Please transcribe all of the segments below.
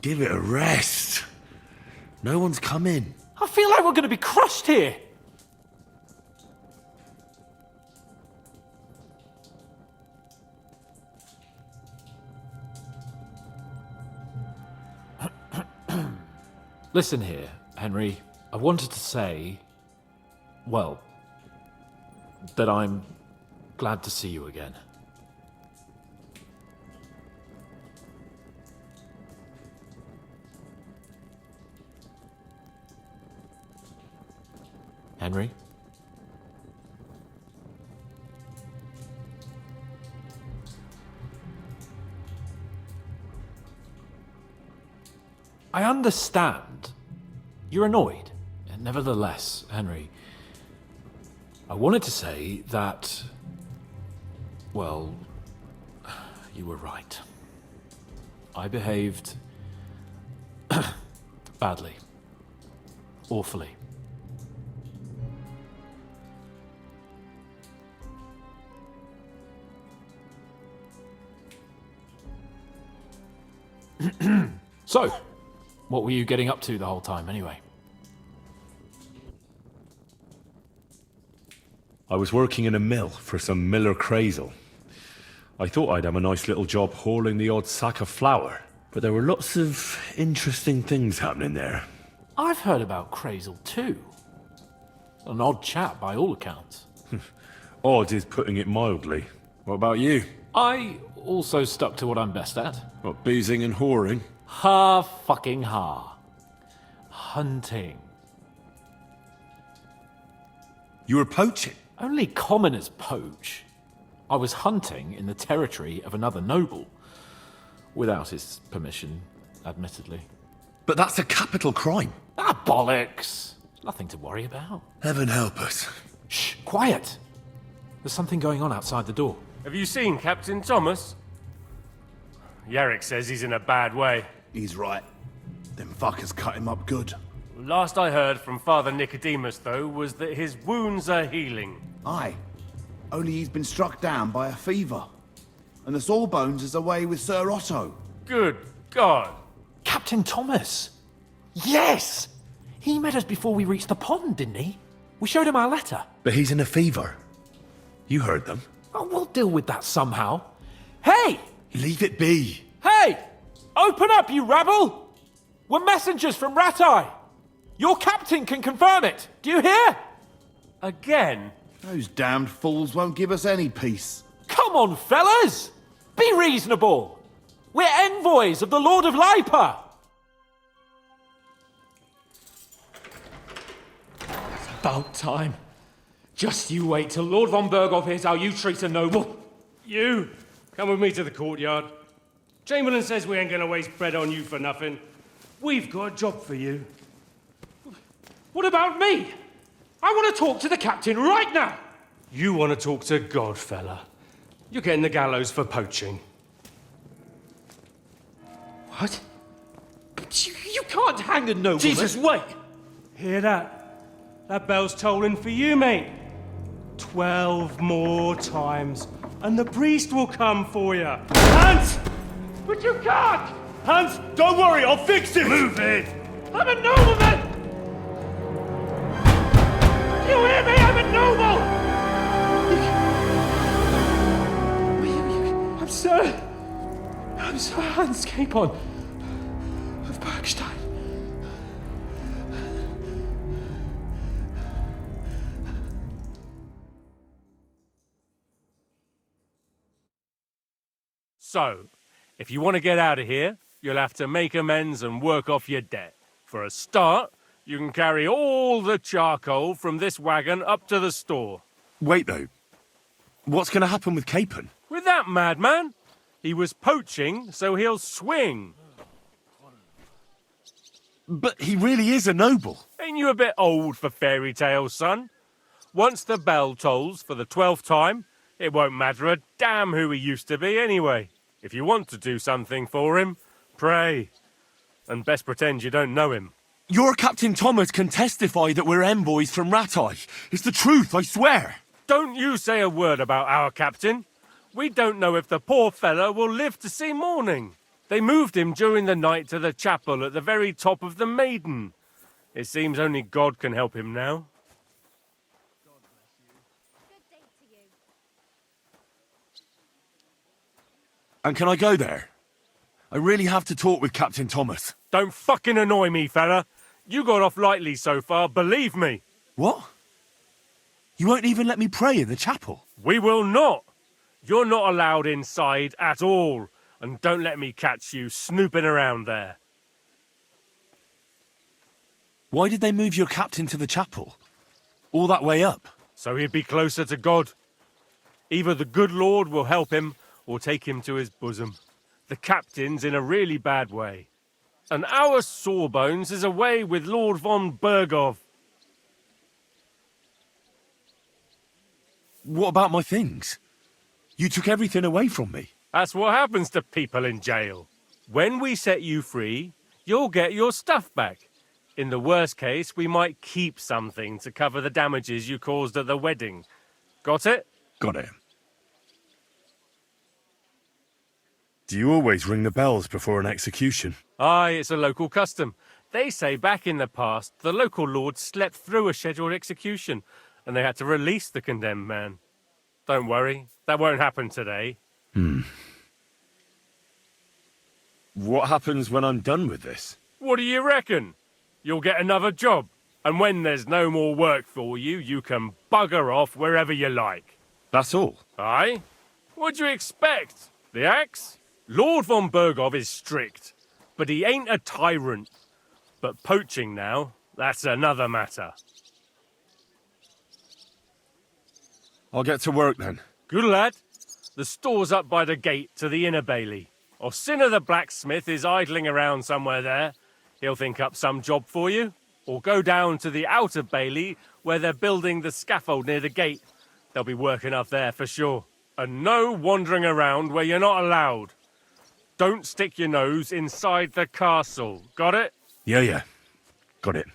Give it a rest. No one's coming. I feel like we're going to be crushed here. Listen here, Henry. I wanted to say, well, that I'm glad to see you again. Henry? I understand. You're annoyed. And nevertheless, Henry, I wanted to say that, well, you were right. I behaved badly. Awfully. So, what were you getting up to the whole time, anyway? I was working in a mill for some Miller Crazel. I thought I'd have a nice little job hauling the odd sack of flour, but there were lots of interesting things happening there. I've heard about Crazel too. An odd chap by all accounts. Odd is putting it mildly. What about you? I also stuck to what I'm best at. What, boozing and whoring? Ha. Hunting. You were poaching? Only commoners poach. I was hunting in the territory of another noble. Without his permission, admittedly. But that's a capital crime. Ah, bollocks! Nothing to worry about. Heaven help us. Shh, quiet! There's something going on outside the door. Have you seen Captain Thomas? Yarrick says he's in a bad way. He's right. Them fuckers cut him up good. Last I heard from Father Nicodemus, though, was that his wounds are healing. Aye. Only he's been struck down by a fever. And the Sawbones is away with Sir Otto. Good God! Captain Thomas! Yes! He met us before we reached the pond, didn't he? We showed him our letter. But he's in a fever. You heard them. Oh, we'll deal with that somehow. Hey! Leave it be. Hey! Open up, you rabble! We're messengers from Ratai. Your captain can confirm it. Do you hear? Again? Those damned fools won't give us any peace. Come on, fellas! Be reasonable. We're envoys of the Lord of Lipa. About time. Just you wait till Lord von Berghoff hears how you treat a noble. You! Come with me to the courtyard. Chamberlain says we ain't gonna waste bread on you for nothing. We've got a job for you. What about me? I want to talk to the captain right now. You want to talk to God, fella. You're getting the gallows for poaching. What? But you can't hang a nobleman. Jesus, wait! Hear that? That bell's tolling for you, mate. 12 more times, and the priest will come for you. Hans! But you can't! Hans, don't worry, I'll fix it! Move it! I'm a nobleman! You hear me? I'm a noble! I'm Sir Hans Capon of Bergstein. So, if you want to get out of here, you'll have to make amends and work off your debt. For a start, you can carry all the charcoal from this wagon up to the store. Wait, though. What's going to happen with Capon? With that madman? He was poaching, so he'll swing. But he really is a noble. Ain't you a bit old for fairy tales, son? Once the bell tolls for the 12th time, it won't matter a damn who he used to be anyway. If you want to do something for him, pray. And best pretend you don't know him. Your Captain Thomas can testify that we're envoys from Ratai. It's the truth, I swear. Don't you say a word about our captain. We don't know if the poor fella will live to see morning. They moved him during the night to the chapel at the very top of the Maiden. It seems only God can help him now. And can I go there? I really have to talk with Captain Thomas. Don't fucking annoy me, fella. You got off lightly so far, believe me. What? You won't even let me pray in the chapel? We will not. You're not allowed inside at all. And don't let me catch you snooping around there. Why did they move your captain to the chapel? All that way up? So he'd be closer to God. Either the good Lord will help him or take him to his bosom. The captain's in a really bad way. And our Sawbones is away with Lord von Bergov. What about my things? You took everything away from me. That's what happens to people in jail. When we set you free, you'll get your stuff back. In the worst case, we might keep something to cover the damages you caused at the wedding. Got it? Got it. Do you always ring the bells before an execution? Aye, it's a local custom. They say back in the past, the local lord slept through a scheduled execution, and they had to release the condemned man. Don't worry, that won't happen today. What happens when I'm done with this? What do you reckon? You'll get another job, and when there's no more work for you, you can bugger off wherever you like. That's all? Aye? What'd you expect? The axe? Lord von Bergov is strict, but he ain't a tyrant. But poaching now, that's another matter. I'll get to work then. Good lad. The store's up by the gate to the inner bailey. Orsina the blacksmith is idling around somewhere there. He'll think up some job for you. Or go down to the outer bailey where they're building the scaffold near the gate. They'll be working up there for sure. And no wandering around where you're not allowed. Don't stick your nose inside the castle. Got it? Yeah. Got it.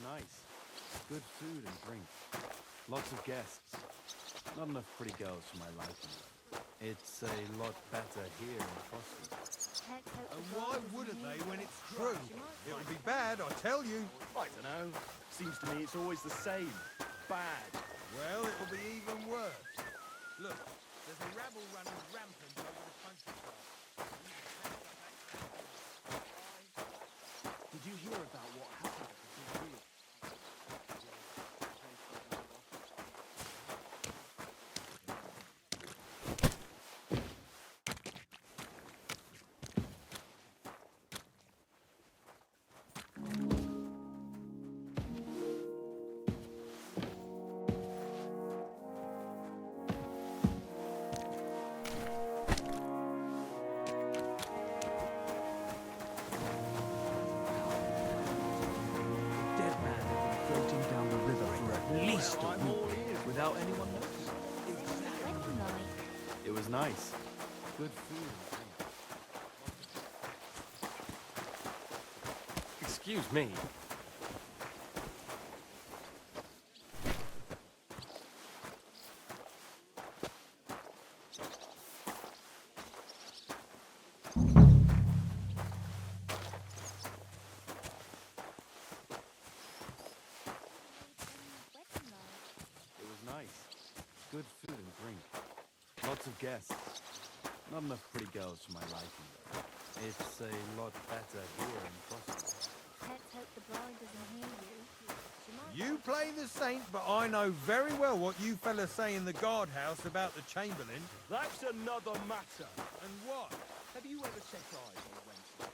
Nice. Good food and drink. Lots of guests. Not enough pretty girls for my liking. It's a lot better here in Boston. And why wouldn't they when it's true? It'll be bad, I tell you. I don't know. Seems to me it's always the same. Bad. Well, it'll be even worse. Look, there's a rabble running rampant over the countryside. Did you hear about what happened at the big wheel? Without anyone noticing. It was nice. Good food and drink. Excuse me. Good food and drink. Lots of guests. Not enough pretty girls for my liking, though. It's a lot better here in Boston. Let's hope the bride doesn't hear you. She might You play the saint, but I know very well what you fellas say in the guardhouse about the Chamberlain. That's another matter. And what? Have you ever set eyes on Wenzel?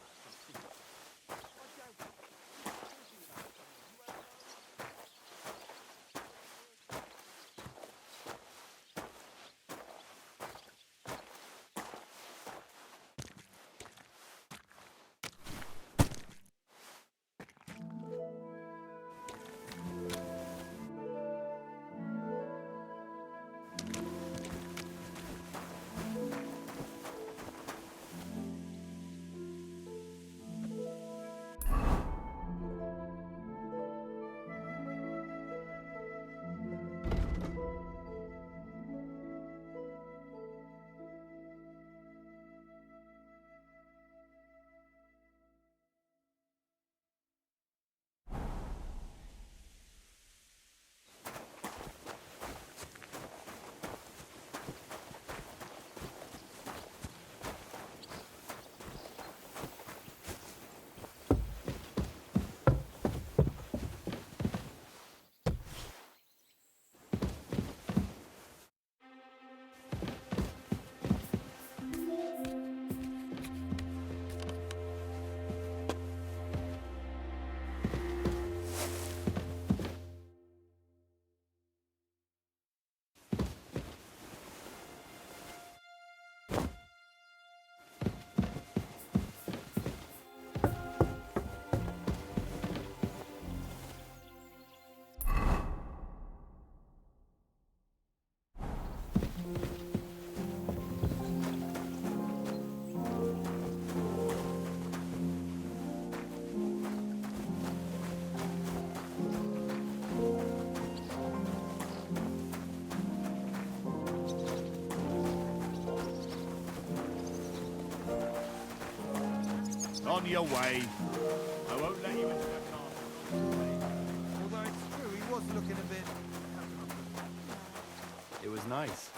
I doubt it. Talking about someone you have known. On your way. I won't let you into the castle. Although it's true, he was looking a bit... It was nice.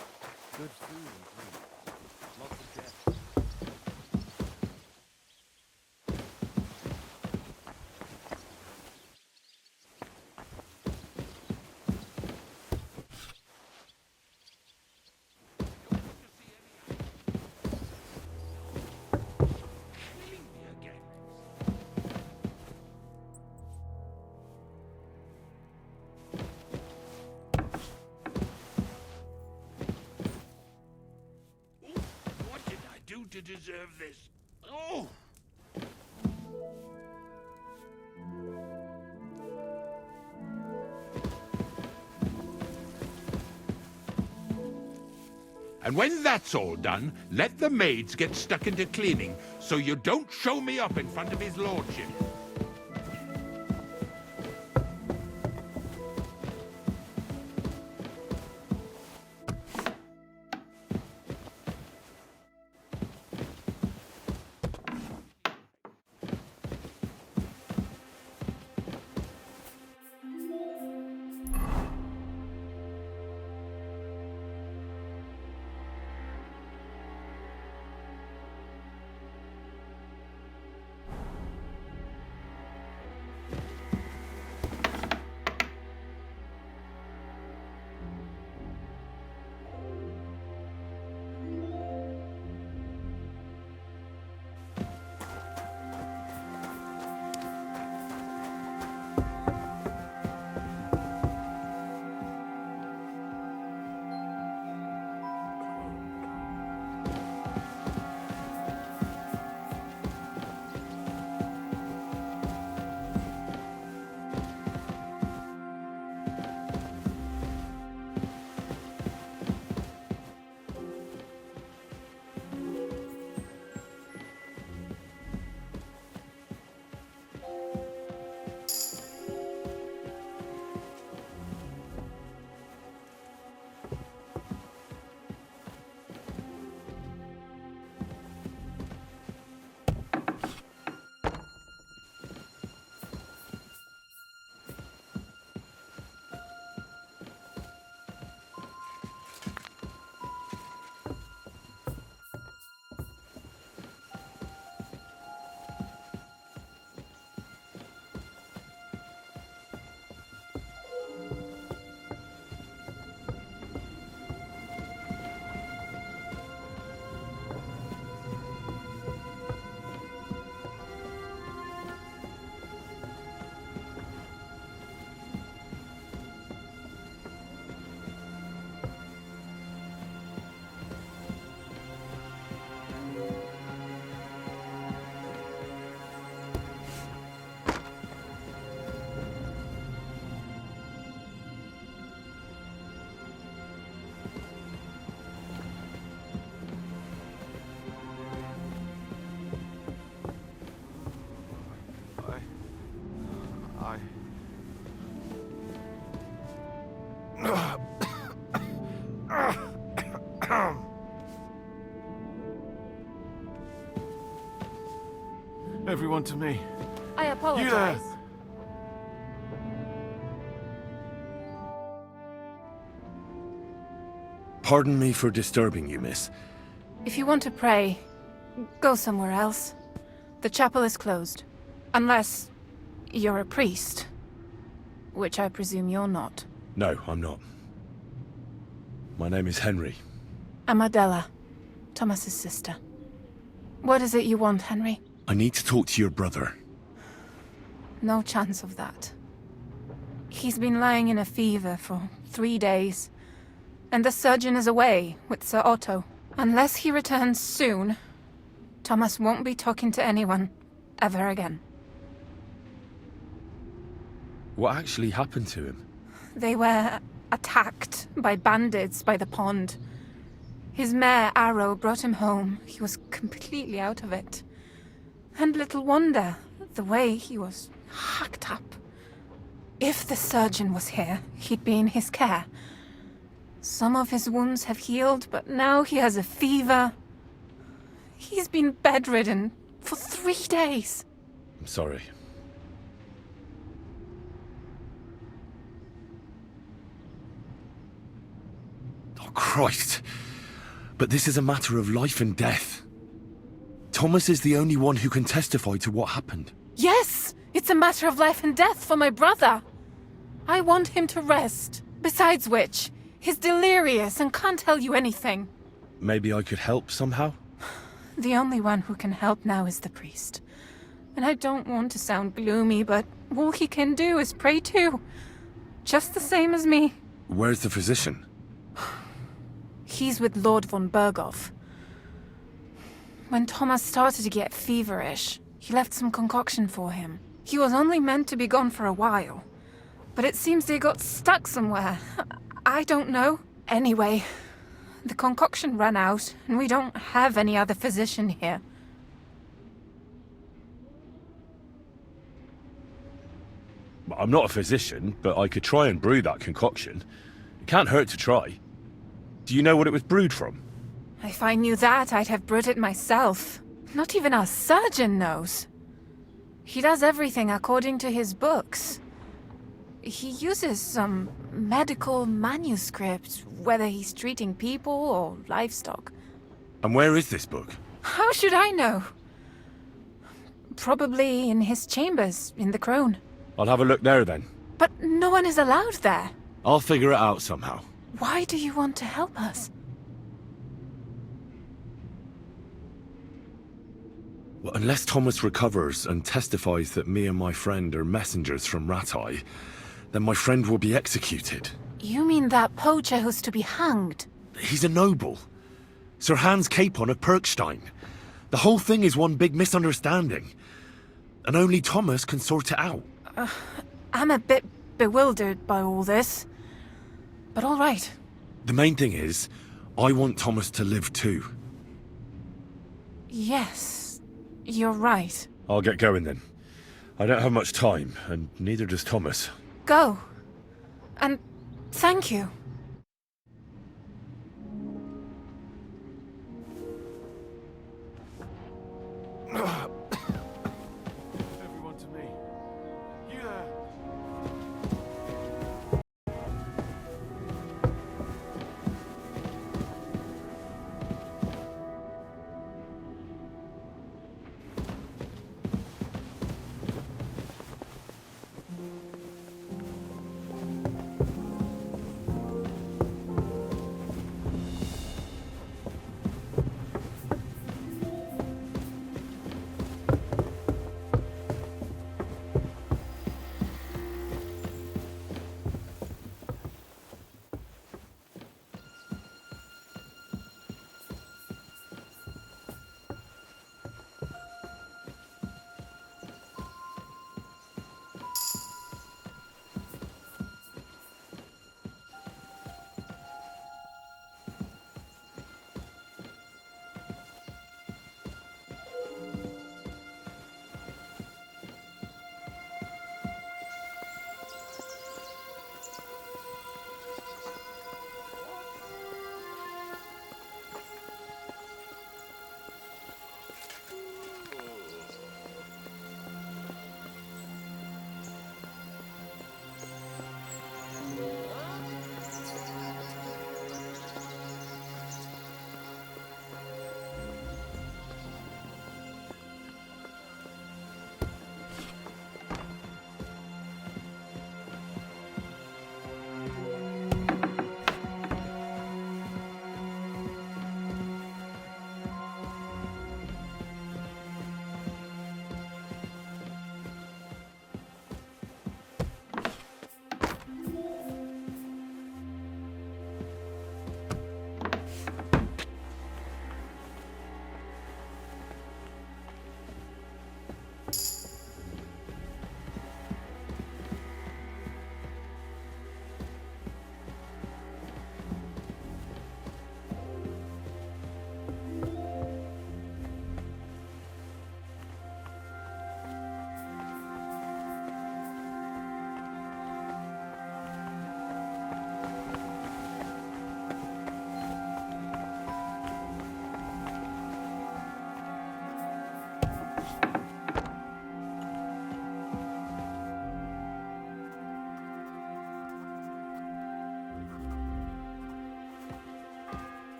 Good food and drink. Lots of guests. What did I do to deserve this? Oh! And when that's all done, let the maids get stuck into cleaning, so you don't show me up in front of his lordship. Everyone to me. I apologize. Pardon me for disturbing you, miss. If you want to pray, go somewhere else. The chapel is closed. Unless you're a priest. Which I presume you're not. No, I'm not. My name is Henry. I'm Adela, Thomas's sister. What is it you want, Henry? I need to talk to your brother. No chance of that. He's been lying in a fever for 3 days. And the surgeon is away with Sir Otto. Unless he returns soon, Thomas won't be talking to anyone ever again. What actually happened to him? They were attacked by bandits by the pond. His mare, Arrow, brought him home. He was completely out of it. And little wonder, the way he was hacked up. If the surgeon was here, he'd be in his care. Some of his wounds have healed, but now he has a fever. He's been bedridden for 3 days. I'm sorry. Oh, Christ. But this is a matter of life and death. Thomas is the only one who can testify to what happened. Yes! It's a matter of life and death for my brother. I want him to rest. Besides which, he's delirious and can't tell you anything. Maybe I could help somehow? The only one who can help now is the priest. And I don't want to sound gloomy, but all he can do is pray too. Just the same as me. Where's the physician? He's with Lord von Berghoff. When Thomas started to get feverish, he left some concoction for him. He was only meant to be gone for a while. But it seems they got stuck somewhere. I don't know. Anyway, the concoction ran out, and we don't have any other physician here. I'm not a physician, but I could try and brew that concoction. It can't hurt to try. Do you know what it was brewed from? If I knew that, I'd have brewed it myself. Not even our surgeon knows. He does everything according to his books. He uses some medical manuscript, whether he's treating people or livestock. And where is this book? How should I know? Probably in his chambers, in the Crone. I'll have a look there then. But no one is allowed there. I'll figure it out somehow. Why do you want to help us? Well, unless Thomas recovers and testifies that me and my friend are messengers from Ratai, then my friend will be executed. You mean that poacher who's to be hanged? He's a noble. Sir Hans Capon of Perkstein. The whole thing is one big misunderstanding. And only Thomas can sort it out. I'm a bit bewildered by all this. But all right. The main thing is, I want Thomas to live too. Yes, you're right. I'll get going then. I don't have much time, and neither does Thomas. Go. And thank you. Everyone to me. You there?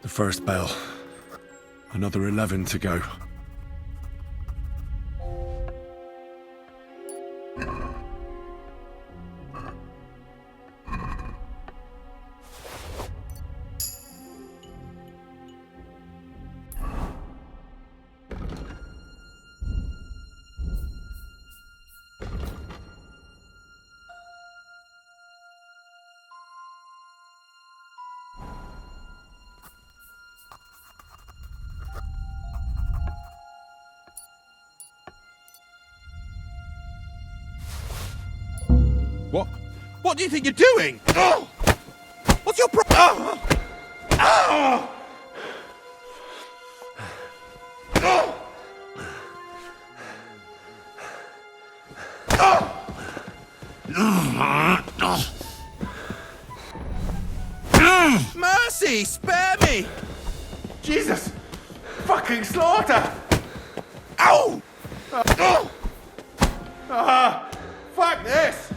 The first bell. Another 11 to go. What? What do you think you're doing? Oh! What's your problem? Oh! Mercy, spare me! Jesus! Fucking slaughter! Ow! Fuck this!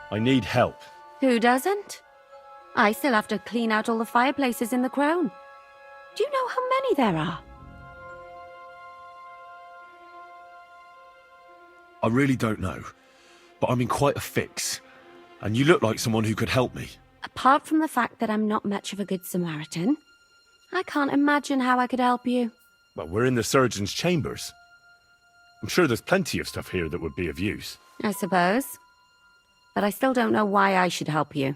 I need help. Who doesn't? I still have to clean out all the fireplaces in the crown. Do you know how many there are? I really don't know, but I'm in quite a fix. And you look like someone who could help me. Apart from the fact that I'm not much of a good Samaritan, I can't imagine how I could help you. Well, we're in the surgeon's chambers. I'm sure there's plenty of stuff here that would be of use. I suppose. But I still don't know why I should help you.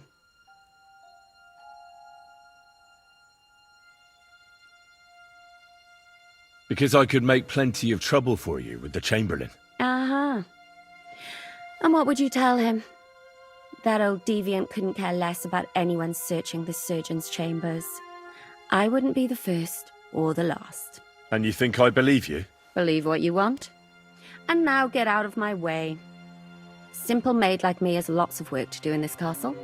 Because I could make plenty of trouble for you with the Chamberlain. Uh-huh. And what would you tell him? That old deviant couldn't care less about anyone searching the surgeon's chambers. I wouldn't be the first or the last. And you think I believe you? Believe what you want. And now get out of my way. Simple maid like me has lots of work to do in this castle.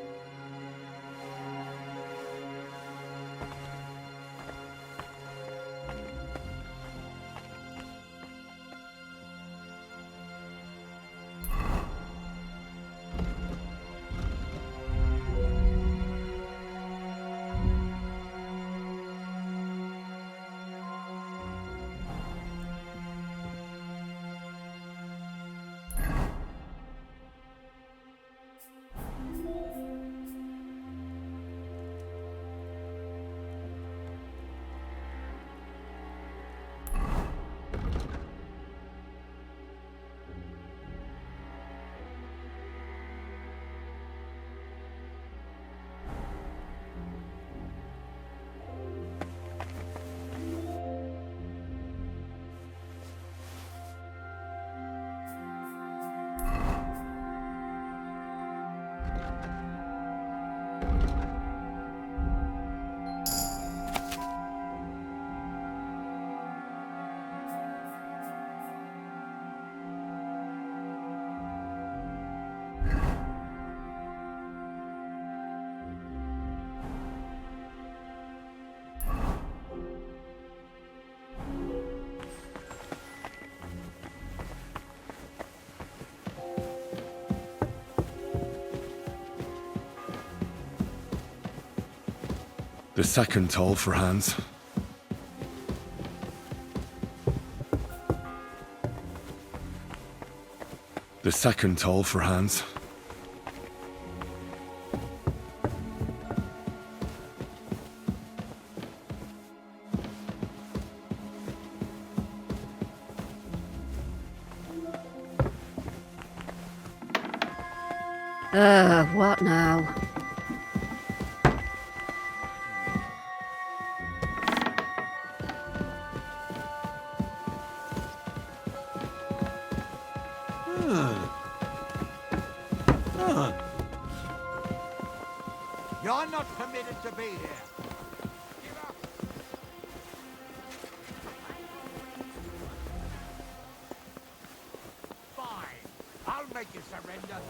The second toll for Hans. The second toll for Hans. What now? You're not permitted to be here. Give up. Fine. I'll make you surrender.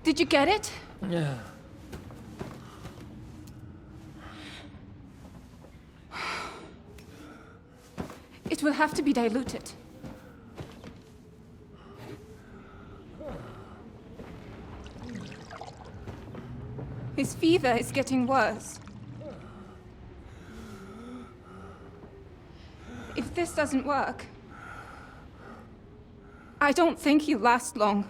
Did you get it? Yeah. It will have to be diluted. His fever is getting worse. If this doesn't work, I don't think he'll last long.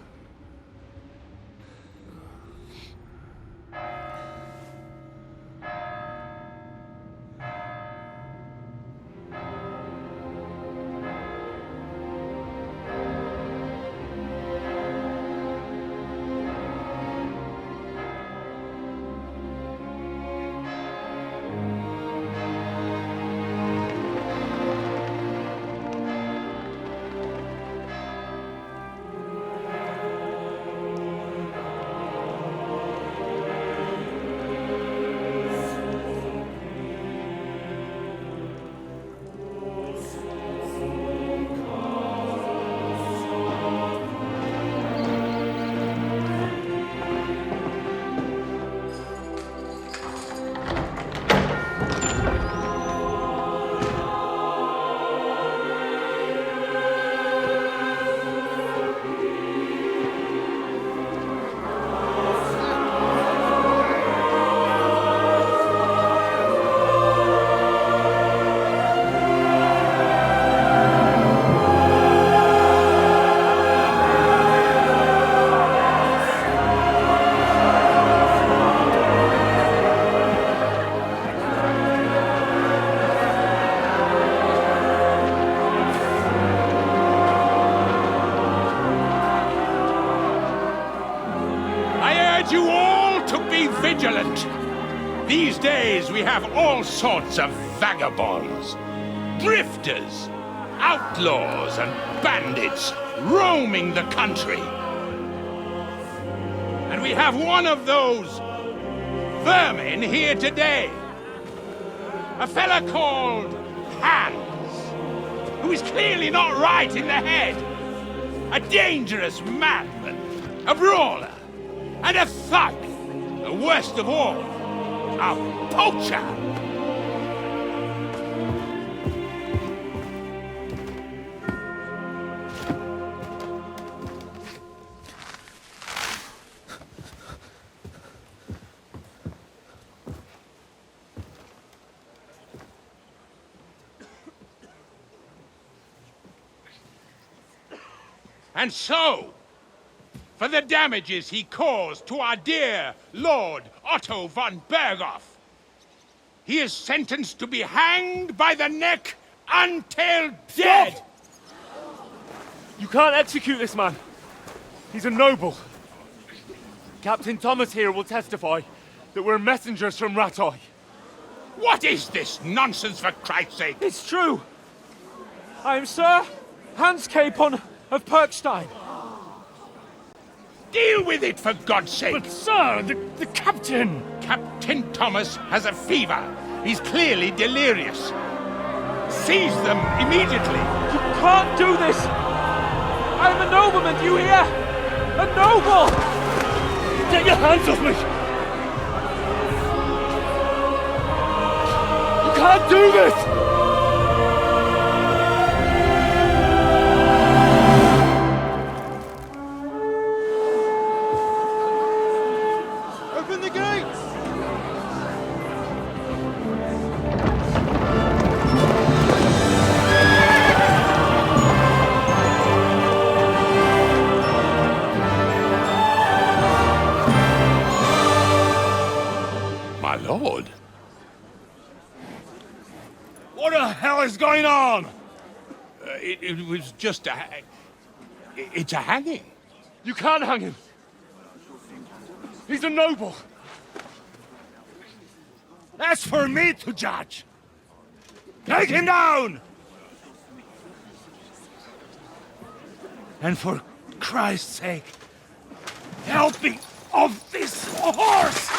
You all to be vigilant. These days we have all sorts of vagabonds, drifters, outlaws and bandits roaming the country. And we have one of those vermin here today. A fella called Hans, who is clearly not right in the head. A dangerous madman, a brawler, and a thug, the worst of all, a poacher. And so, for the damages he caused to our dear Lord Otto von Berghoff, he is sentenced to be hanged by the neck until dead! Stop! You can't execute this man. He's a noble. Captain Thomas here will testify that we're messengers from Rattay. What is this nonsense, for Christ's sake? It's true. I am Sir Hans Capon of Perkstein. Deal with it, for God's sake! But, sir, the captain! Captain Thomas has a fever. He's clearly delirious. Seize them immediately. You can't do this! I am a nobleman, do you hear? A noble! Get your hands off me! You can't do this! Open the gates! My lord. What the hell is going on? It was just a... It's a hanging. You can't hang him. He's a noble. That's for me to judge. Take him down! And for Christ's sake, help me off this horse!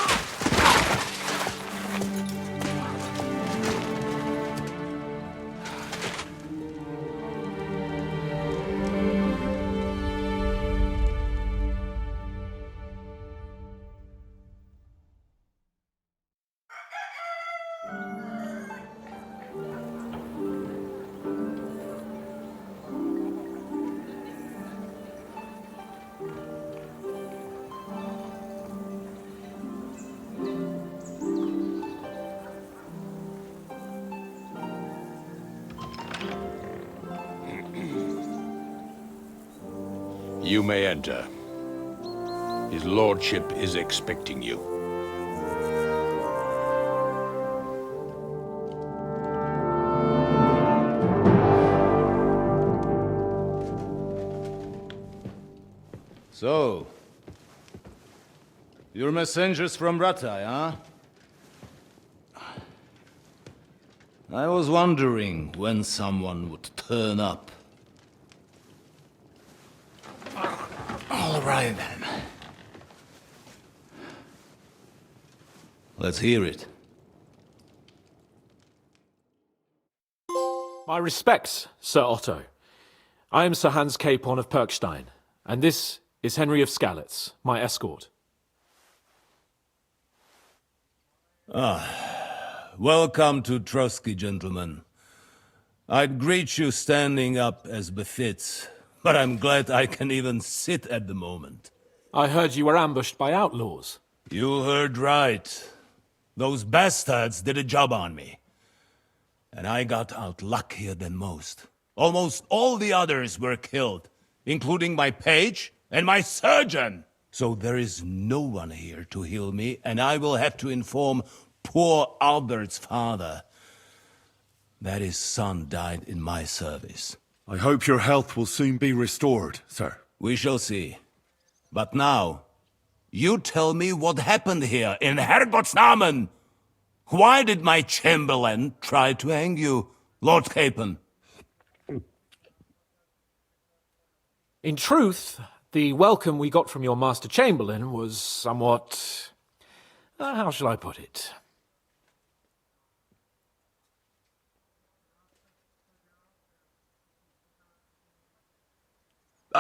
You may enter. His lordship is expecting you. So, you're messengers from Ratai, huh? I was wondering when someone would turn up. All right, then. Let's hear it. My respects, Sir Otto. I am Sir Hans Capon of Perkstein, and this is Henry of Skalitz, my escort. Welcome to Trotsky, gentlemen. I'd greet you standing up as befits, but I'm glad I can even sit at the moment. I heard you were ambushed by outlaws. You heard right. Those bastards did a job on me. And I got out luckier than most. Almost all the others were killed, including my page and my surgeon. So there is no one here to heal me, and I will have to inform poor Albert's father that his son died in my service. I hope your health will soon be restored, sir. We shall see. But now, you tell me what happened here in Herrgottsnamen. Why did my chamberlain try to hang you, Lord Capon? In truth, the welcome we got from your Master Chamberlain was somewhat... how shall I put it?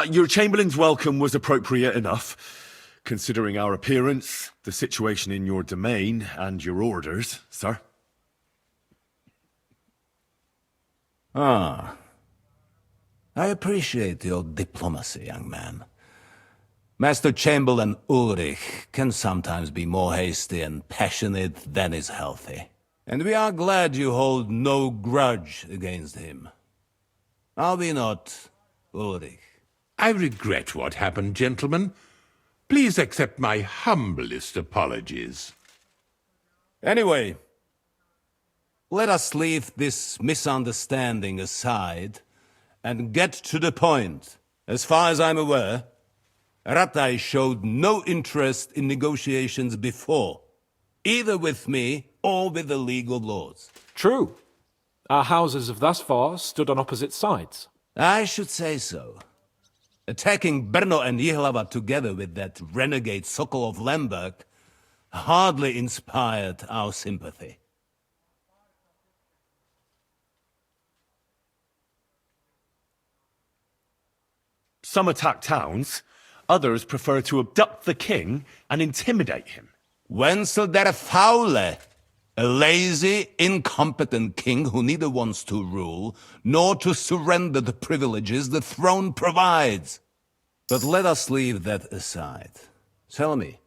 Your Chamberlain's welcome was appropriate enough, considering our appearance, the situation in your domain, and your orders, sir. Ah. I appreciate your diplomacy, young man. Master Chamberlain Ulrich can sometimes be more hasty and passionate than is healthy. And we are glad you hold no grudge against him. Are we not, Ulrich? I regret what happened, gentlemen. Please accept my humblest apologies. Anyway, let us leave this misunderstanding aside and get to the point. As far as I'm aware, Ratai showed no interest in negotiations before, either with me or with the League of Lords. True. Our houses have thus far stood on opposite sides. I should say so. Attacking Brno and Jihlava together with that renegade Sokol of Lemberg hardly inspired our sympathy. Some attack towns, others prefer to abduct the king and intimidate him. Wenzel der Faule, a lazy, incompetent king who neither wants to rule nor to surrender the privileges the throne provides. But let us leave that aside. Tell me,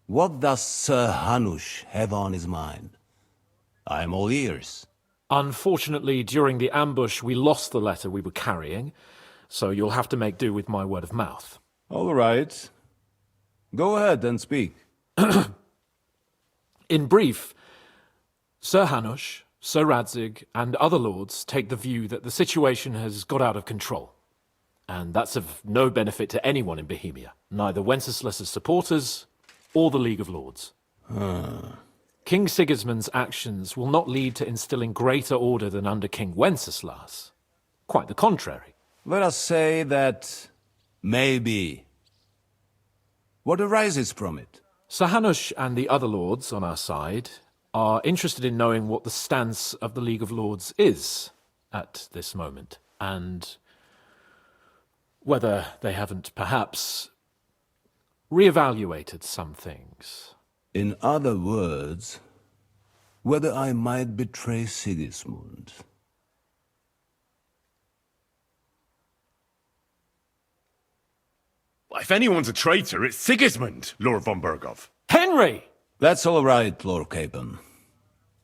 what does Sir Hanush have on his mind? I am all ears. Unfortunately, during the ambush, we lost the letter we were carrying, so you'll have to make do with my word of mouth. All right. Go ahead and speak. In brief, Sir Hanush, Sir Radzig, and other lords take the view that the situation has got out of control. And that's of no benefit to anyone in Bohemia, neither Wenceslas's supporters or the League of Lords. King Sigismund's actions will not lead to instilling greater order than under King Wenceslas. Quite the contrary. Let us say that maybe. What arises from it? Sir Hanush and the other lords on our side are interested in knowing what the stance of the League of Lords is at this moment, and whether they haven't perhaps reevaluated some things. In other words, whether I might betray Sigismund. If anyone's a traitor, it's Sigismund, Lord von Berghoff. Henry! That's all right, Lord Capon.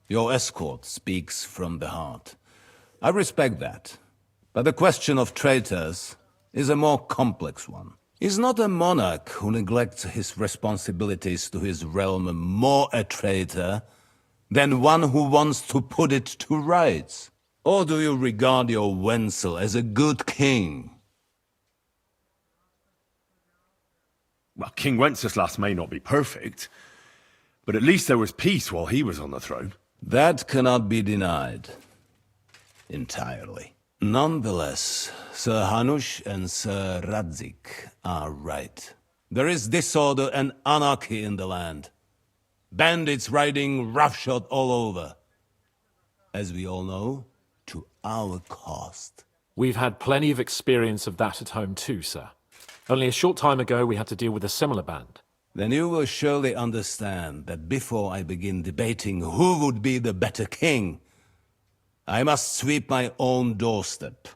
Your escort speaks from the heart. I respect that. But the question of traitors is a more complex one. Is not a monarch who neglects his responsibilities to his realm more a traitor than one who wants to put it to rights? Or do you regard your Wenzel as a good king? Well, King Wenceslas may not be perfect, but at least there was peace while he was on the throne. That cannot be denied. Entirely. Nonetheless, Sir Hanush and Sir Radzig are right. There is disorder and anarchy in the land. Bandits riding roughshod all over. As we all know, to our cost. We've had plenty of experience of that at home too, sir. Only a short time ago we had to deal with a similar band. Then you will surely understand that before I begin debating who would be the better king, I must sweep my own doorstep.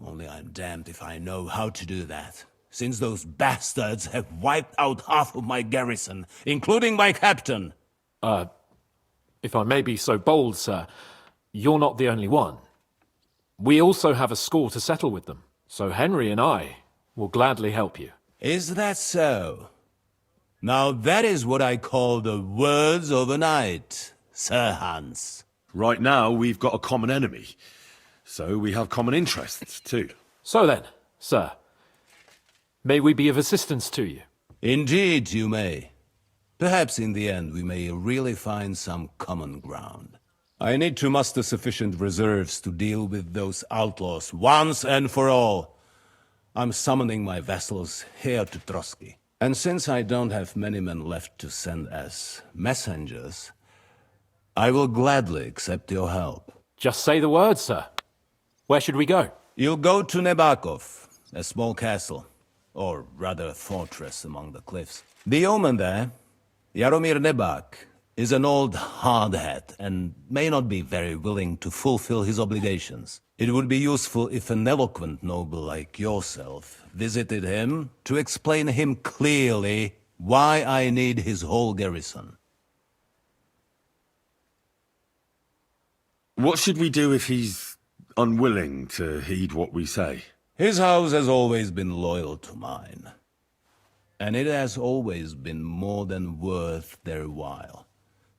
Only I'm damned if I know how to do that, since those bastards have wiped out half of my garrison, including my captain. If I may be so bold, sir, you're not the only one. We also have a score to settle with them, so Henry and I will gladly help you. Is that so? Now that is what I call the words of a knight, Sir Hans. Right now, we've got a common enemy, so we have common interests too. So then, sir, may we be of assistance to you? Indeed you may. Perhaps in the end we may really find some common ground. I need to muster sufficient reserves to deal with those outlaws once and for all. I'm summoning my vassals here to Trotsky. And since I don't have many men left to send as messengers, I will gladly accept your help. Just say the word, sir. Where should we go? You'll go to Nebakov, a small castle, or rather a fortress among the cliffs. The yeoman there, Jaromir Nebak, is an old hardhat and may not be very willing to fulfill his obligations. It would be useful if an eloquent noble like yourself visited him to explain him clearly why I need his whole garrison. What should we do if he's unwilling to heed what we say? His house has always been loyal to mine, and it has always been more than worth their while.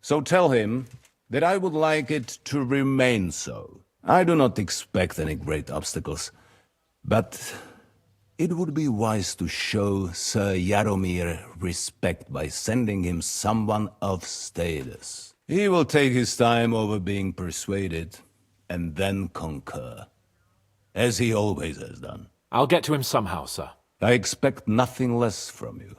So tell him that I would like it to remain so. I do not expect any great obstacles, but it would be wise to show Sir Jaromir respect by sending him someone of status. He will take his time over being persuaded, and then concur. As he always has done. I'll get to him somehow, sir. I expect nothing less from you.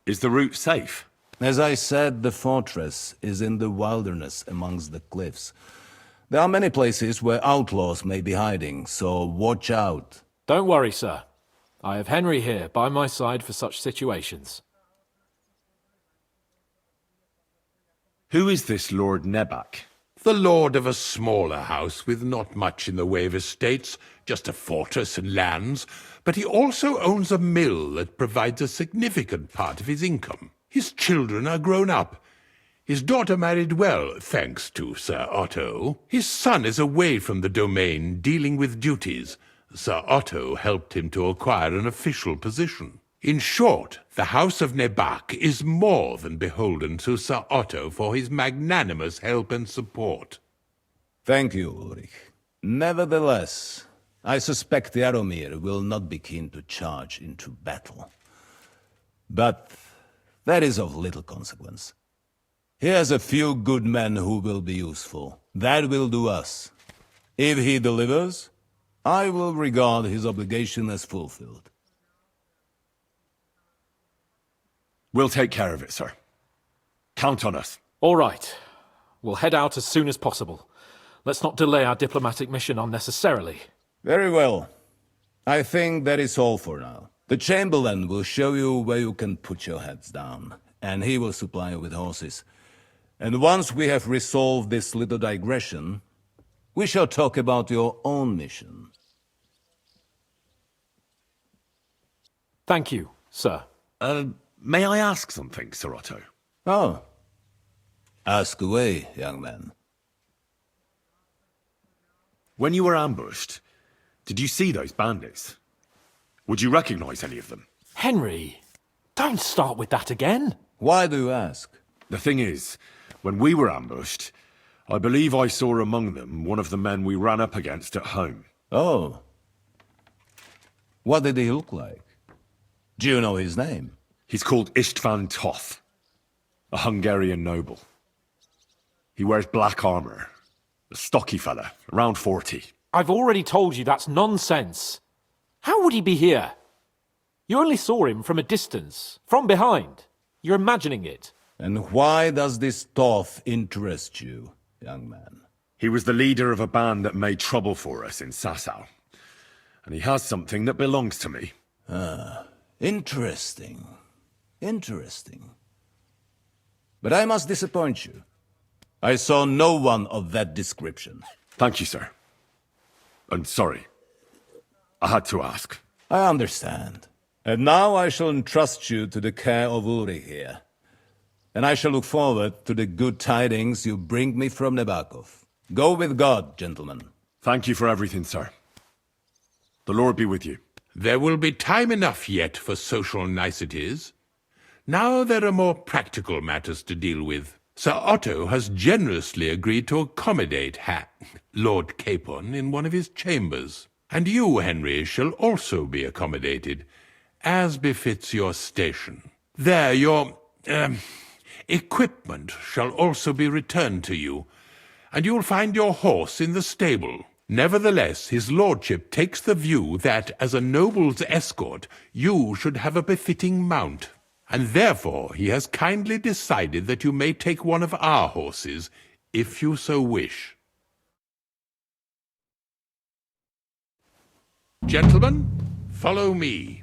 Is the route safe? As I said, the fortress is in the wilderness amongst the cliffs. There are many places where outlaws may be hiding, so watch out. Don't worry, sir. I have Henry here by my side for such situations. Who is this Lord Nebak? The lord of a smaller house with not much in the way of estates, just a fortress and lands, but he also owns a mill that provides a significant part of his income. His children are grown up. His daughter married well, thanks to Sir Otto. His son is away from the domain, dealing with duties. Sir Otto helped him to acquire an official position. In short, the House of Nebak is more than beholden to Sir Otto for his magnanimous help and support. Thank you, Ulrich. Nevertheless, I suspect Jaromir will not be keen to charge into battle. But that is of little consequence. He has a few good men who will be useful. That will do us. If he delivers, I will regard his obligation as fulfilled. We'll take care of it, sir. Count on us. All right. We'll head out as soon as possible. Let's not delay our diplomatic mission unnecessarily. Very well. I think that is all for now. The Chamberlain will show you where you can put your heads down, and he will supply you with horses. And once we have resolved this little digression, we shall talk about your own mission. Thank you, sir. May I ask something, Sir Otto? Oh. Ask away, young man. When you were ambushed, did you see those bandits? Would you recognize any of them? Henry, don't start with that again. Why do you ask? The thing is, when we were ambushed, I believe I saw among them one of the men we ran up against at home. Oh. What did he look like? Do you know his name? He's called Istvan Toth, a Hungarian noble. He wears black armor. A stocky fella, around 40. I've already told you that's nonsense. How would he be here? You only saw him from a distance, from behind. You're imagining it. And why does this Toth interest you, young man? He was the leader of a band that made trouble for us in Sasau. And he has something that belongs to me. Ah, interesting. Interesting. But I must disappoint you. I saw no one of that description. Thank you, sir. And sorry. I had to ask. I understand. And now I shall entrust you to the care of Ulrich here. And I shall look forward to the good tidings you bring me from Nebakov. Go with God, gentlemen. Thank you for everything, sir. The Lord be with you. There will be time enough yet for social niceties. Now there are more practical matters to deal with. Sir Otto has generously agreed to accommodate Lord Capon in one of his chambers. And you, Henry, shall also be accommodated, as befits your station. There, your equipment shall also be returned to you, and you'll find your horse in the stable. Nevertheless, his lordship takes the view that, as a noble's escort, you should have a befitting mount. And therefore he has kindly decided that you may take one of our horses, if you so wish. Gentlemen, follow me.